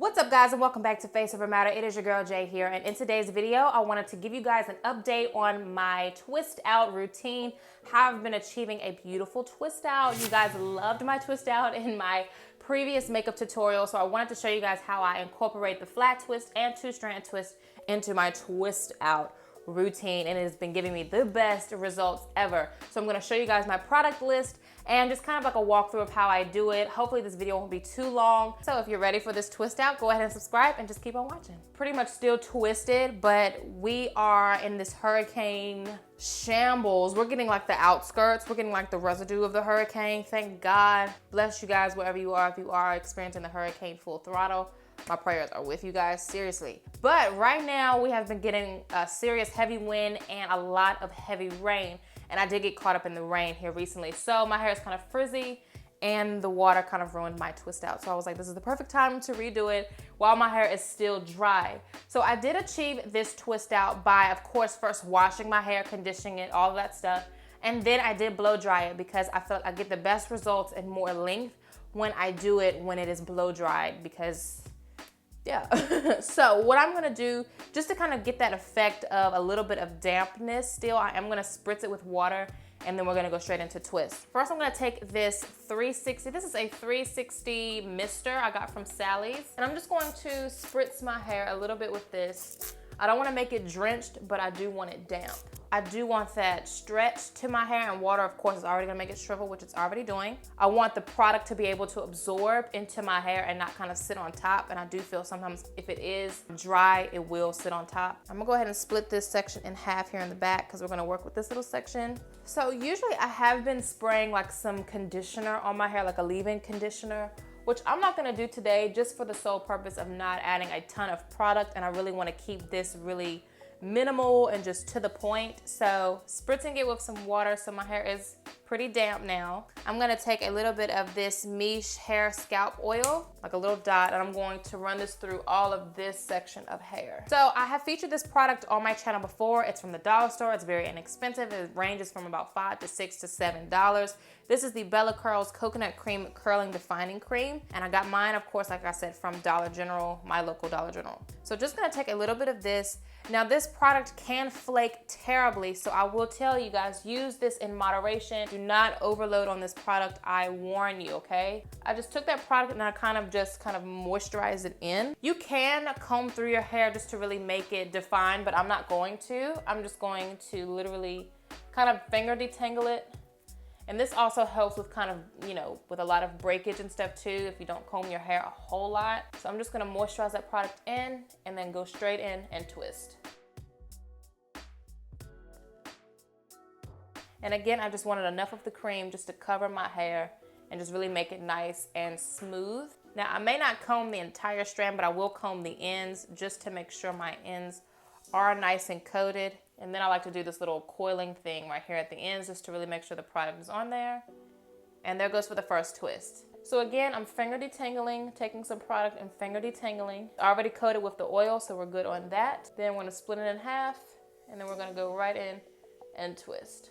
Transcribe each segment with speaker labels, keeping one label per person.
Speaker 1: What's up, guys, and welcome back to Faceovermatter. It is your girl Jay here, and in today's video I wanted to give you guys an update on my twist out routine, how I've been achieving a beautiful twist out. You guys loved my twist out in my previous makeup tutorial, so I wanted to show you guys how I incorporate the flat twist and two-strand twist into my twist out routine, and it has been giving me the best results ever. So I'm going to show you guys my product list and just kind of like a walkthrough of how I do it. Hopefully this video won't be too long. So if you're ready for this twist out, go ahead and subscribe and just keep on watching. Pretty much still twisted, but we are in this hurricane shambles. We're getting like the outskirts. We're getting like the residue of the hurricane. Thank God. Bless you guys wherever you are. If you are experiencing the hurricane full throttle, my prayers are with you guys, seriously. But right now we have been getting a serious heavy wind and a lot of heavy rain. And I did get caught up in the rain here recently. So my hair is kind of frizzy and the water kind of ruined my twist out. So I was like, this is the perfect time to redo it while my hair is still dry. So I did achieve this twist out by, of course, first washing my hair, conditioning it, all of that stuff. And then I did blow dry it because I feel like I get the best results and more length when I do it when it is blow dried, because yeah. So what I'm gonna do, just to kind of get that effect of a little bit of dampness still, I am gonna spritz it with water and then we're gonna go straight into twist. First, I'm gonna take this 360, this is a 360 mister I got from Sally's, and I'm just going to spritz my hair a little bit with this. I don't wanna make it drenched, but I do want it damp. I do want that stretch to my hair, and water, of course, is already gonna make it shrivel, which it's already doing. I want the product to be able to absorb into my hair and not kind of sit on top, and I do feel sometimes if it is dry, it will sit on top. I'm gonna go ahead and split this section in half here in the back because we're gonna work with this little section. So usually I have been spraying like some conditioner on my hair, like a leave-in conditioner, which I'm not gonna do today just for the sole purpose of not adding a ton of product, and I really wanna keep this really minimal and just to the point. So spritzing it with some water so my hair is pretty damp now. I'm gonna take a little bit of this Miche hair scalp oil, like a little dot, and I'm going to run this through all of this section of hair. So I have featured this product on my channel before. It's from the dollar store. It's very inexpensive. It ranges from about $5 to $6 to $7. This is the Bella Curls Coconut Cream Curling Defining Cream. And I got mine, of course, like I said, from Dollar General, my local Dollar General. So just gonna take a little bit of this. Now this product can flake terribly, so I will tell you guys, use this in moderation. Do not overload on this product, I warn you, okay? I just took that product and I kind of moisturized it in. You can comb through your hair just to really make it define, but I'm not going to. I'm just going to literally kind of finger detangle it. And this also helps with kind of, you know, with a lot of breakage and stuff too, if you don't comb your hair a whole lot. So I'm just gonna moisturize that product in and then go straight in and twist. And again, I just wanted enough of the cream just to cover my hair and just really make it nice and smooth. Now, I may not comb the entire strand, but I will comb the ends just to make sure my ends are nice and coated. And then I like to do this little coiling thing right here at the ends just to really make sure the product is on there. And there goes for the first twist. So again, I'm finger detangling, taking some product and finger detangling. Already coated with the oil, so we're good on that. Then we're gonna split it in half, and then we're gonna go right in and twist.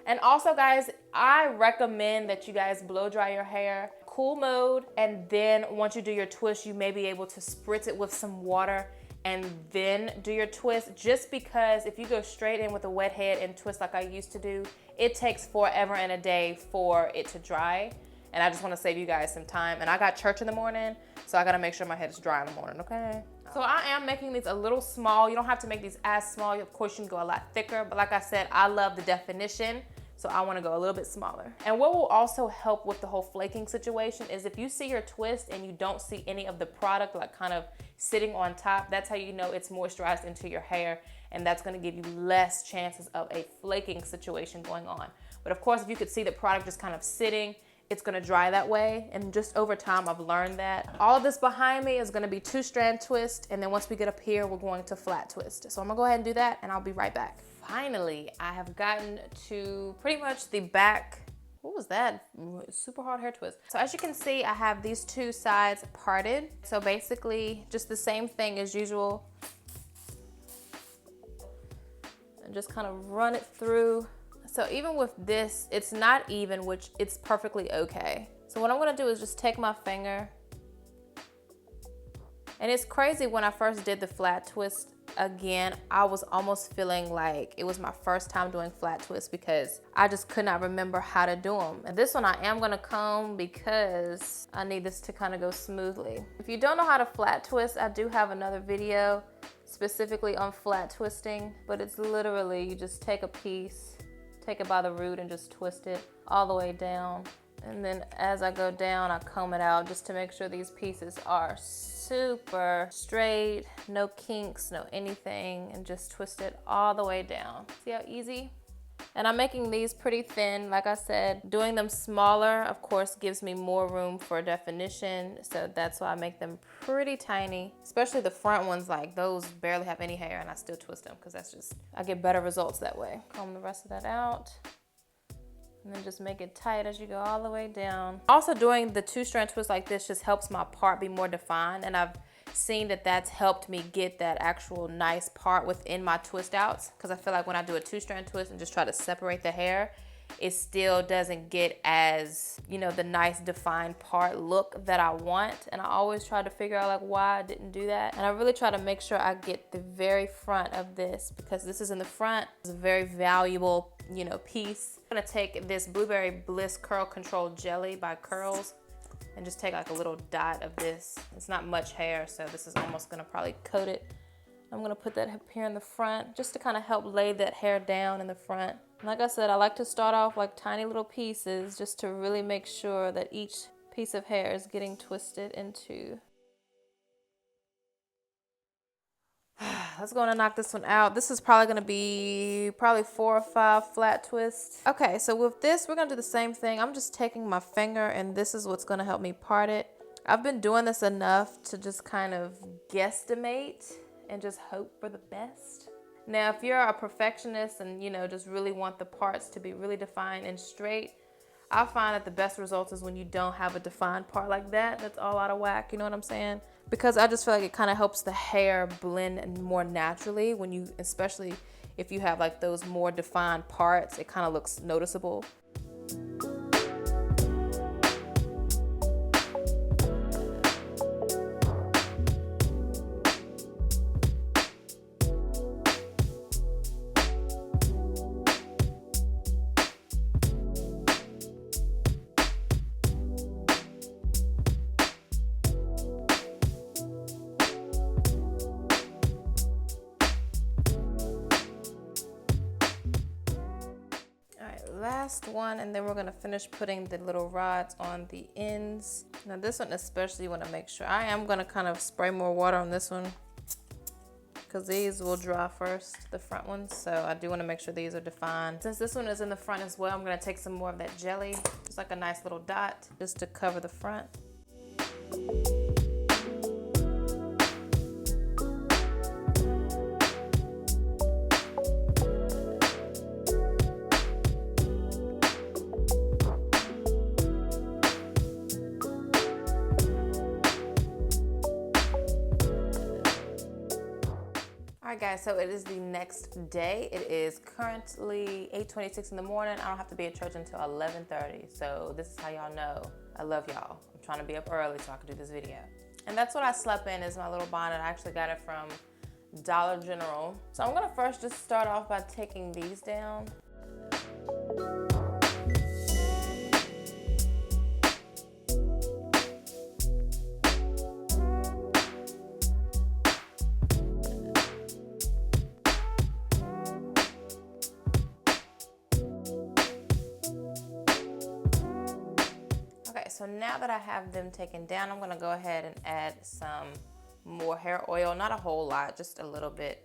Speaker 1: And also, guys, I recommend that you guys blow dry your hair, cool mode, and then once you do your twist, you may be able to spritz it with some water and then do your twist, just because if you go straight in with a wet head and twist like I used to do, it takes forever and a day for it to dry. And I just wanna save you guys some time. And I got church in the morning, so I gotta make sure my head is dry in the morning, okay? So I am making these a little small. You don't have to make these as small. Of course, you can go a lot thicker, but like I said, I love the definition. So I wanna go a little bit smaller. And what will also help with the whole flaking situation is if you see your twist and you don't see any of the product like kind of sitting on top, that's how you know it's moisturized into your hair, and that's gonna give you less chances of a flaking situation going on. But of course, if you could see the product just kind of sitting, it's gonna dry that way. And just over time, I've learned that. All of this behind me is gonna be two-strand twist, and then once we get up here, we're going to flat twist. So I'm gonna go ahead and do that, and I'll be right back. Finally, I have gotten to pretty much the back. What was that? Super hard hair twist. So as you can see, I have these two sides parted. So basically just the same thing as usual. And just kind of run it through. So even with this, it's not even, which it's perfectly okay. So what I'm gonna do is just take my finger And it's crazy, when I first did the flat twist, again, I was almost feeling like it was my first time doing flat twists because I just could not remember how to do them. And this one I am gonna comb because I need this to kind of go smoothly. If you don't know how to flat twist, I do have another video specifically on flat twisting, but it's literally, you just take a piece, take it by the root and just twist it all the way down. And then as I go down, I comb it out just to make sure these pieces are super straight, no kinks, no anything, and just twist it all the way down. See how easy? And I'm making these pretty thin. Like I said, doing them smaller, of course, gives me more room for definition. So that's why I make them pretty tiny, especially the front ones. Like those barely have any hair and I still twist them because that's just, I get better results that way. Comb the rest of that out. And then just make it tight as you go all the way down. Also, doing the 2-strand twist like this just helps my part be more defined, and I've seen that that's helped me get that actual nice part within my twist outs, because I feel like when I do a 2-strand twist and just try to separate the hair, it still doesn't get as, you know, the nice defined part look that I want. And I always try to figure out like why I didn't do that. And I really try to make sure I get the very front of this, because this is in the front. It's a very valuable, you know, piece. I'm gonna take this Blueberry Bliss Curl Control Jelly by Curls and just take like a little dot of this. It's not much hair, so this is almost gonna probably coat it. I'm gonna put that up here in the front just to kind of help lay that hair down in the front. Like I said, I like to start off like tiny little pieces just to really make sure that each piece of hair is getting twisted into. Let's go and knock this one out. This is probably gonna be 4 or 5 flat twists. Okay, so with this, we're gonna do the same thing. I'm just taking my finger and this is what's gonna help me part it. I've been doing this enough to just kind of guesstimate and just hope for the best. Now, if you're a perfectionist and, you know, just really want the parts to be really defined and straight, I find that the best results is when you don't have a defined part like that that's all out of whack, you know what I'm saying? Because I just feel like it kind of helps the hair blend more naturally when you, especially if you have like those more defined parts, it kind of looks noticeable. Last one, and then we're gonna finish putting the little rods on the ends. Now this one especially, you wanna make sure, I am gonna kind of spray more water on this one because these will dry first, the front ones. So I do wanna make sure these are defined. Since this one is in the front as well, I'm gonna take some more of that jelly, just like a nice little dot, just to cover the front. Alright guys, so it is the next day. It is currently 8:26 in the morning. I don't have to be at church until 11:30. So this is how y'all know I love y'all. I'm trying to be up early so I can do this video. And that's what I slept in, is my little bonnet. I actually got it from Dollar General. So I'm gonna first just start off by taking these down. So now that I have them taken down, I'm gonna go ahead and add some more hair oil, not a whole lot, just a little bit,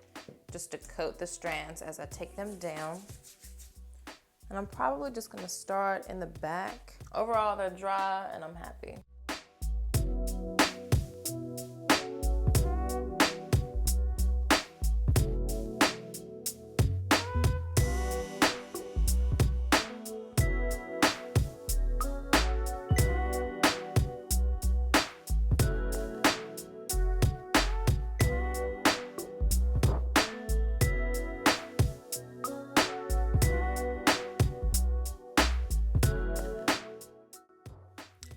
Speaker 1: just to coat the strands as I take them down. And I'm probably just gonna start in the back. Overall, they're dry and I'm happy.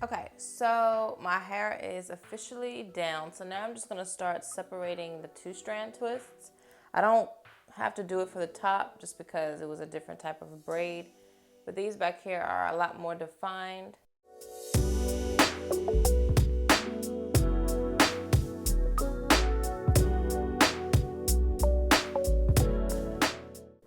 Speaker 1: Okay, so my hair is officially down. So now I'm just gonna start separating the 2-strand twists. I don't have to do it for the top just because it was a different type of a braid. But these back here are a lot more defined.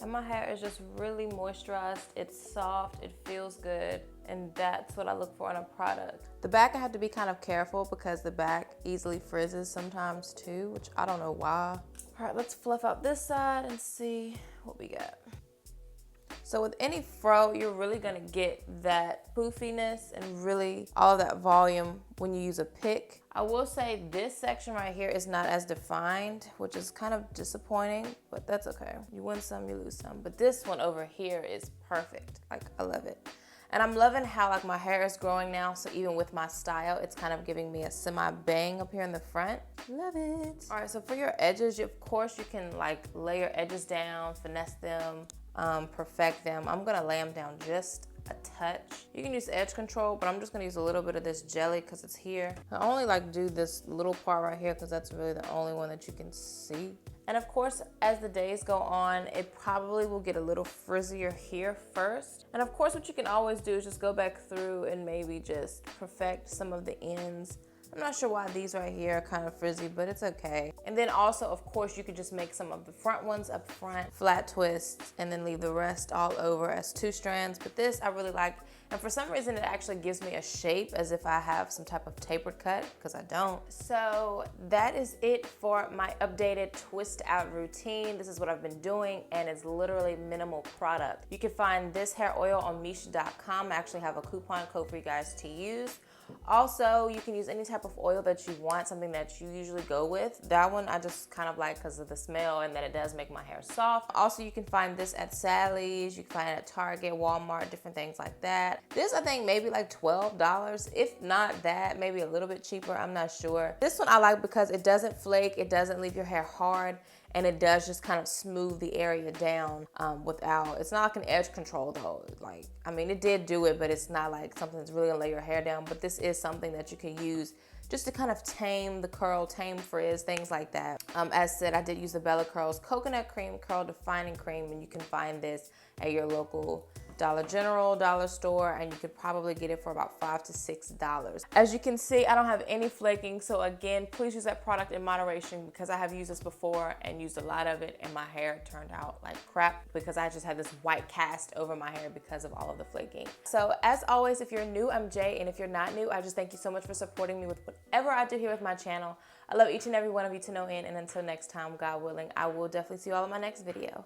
Speaker 1: And my hair is just really moisturized. It's soft, it feels good, and that's what I look for in a product. The back I have to be kind of careful because the back easily frizzes sometimes too, which I don't know why. All right, let's fluff out this side and see what we got. So with any fro, you're really gonna get that poofiness and really all of that volume when you use a pick. I will say this section right here is not as defined, which is kind of disappointing, but that's okay. You win some, you lose some. But this one over here is perfect. Like, I love it. And I'm loving how like my hair is growing now, so even with my style, it's kind of giving me a semi-bang up here in the front. Love it. All right, so for your edges, of course you can like lay your edges down, finesse them, perfect them. I'm gonna lay them down just a touch. You can use edge control, but I'm just gonna use a little bit of this jelly because it's here. I only like do this little part right here because that's really the only one that you can see. And of course, as the days go on, it probably will get a little frizzier here first. And of course, what you can always do is just go back through and maybe just perfect some of the ends. I'm not sure why these right here are kind of frizzy, but it's okay. And then also, of course, you could just make some of the front ones up front, flat twists, and then leave the rest all over as 2 strands. But this I really like. And for some reason, it actually gives me a shape as if I have some type of tapered cut, because I don't. So that is it for my updated twist out routine. This is what I've been doing, and it's literally minimal product. You can find this hair oil on Mish.com. I actually have a coupon code for you guys to use. Also, you can use any type of oil that you want, something that you usually go with. That one I just kind of like because of the smell and that it does make my hair soft. Also, you can find this at Sally's, you can find it at Target, Walmart, different things like that. This I think maybe like $12, if not that, maybe a little bit cheaper, I'm not sure. This one I like because it doesn't flake, it doesn't leave your hair hard, and it does just kind of smooth the area down without, it's not like an edge control though. Like, I mean, it did do it, but it's not like something that's really gonna lay your hair down. But this is something that you can use just to kind of tame the curl, tame frizz, things like that. As said, I did use the Bella Curls Coconut Cream Curl Defining Cream, and you can find this at your local Dollar General, dollar store, and you could probably get it for about $5 to $6. As you can see, I don't have any flaking, so again, please use that product in moderation because I have used this before and used a lot of it, and my hair turned out like crap because I just had this white cast over my hair because of all of the flaking. So as always, if you're new, I'm Jay, and if you're not new, I just thank you so much for supporting me with whatever I do here with my channel. I love each and every one of you to no end, and until next time, God willing, I will definitely see you all in my next video.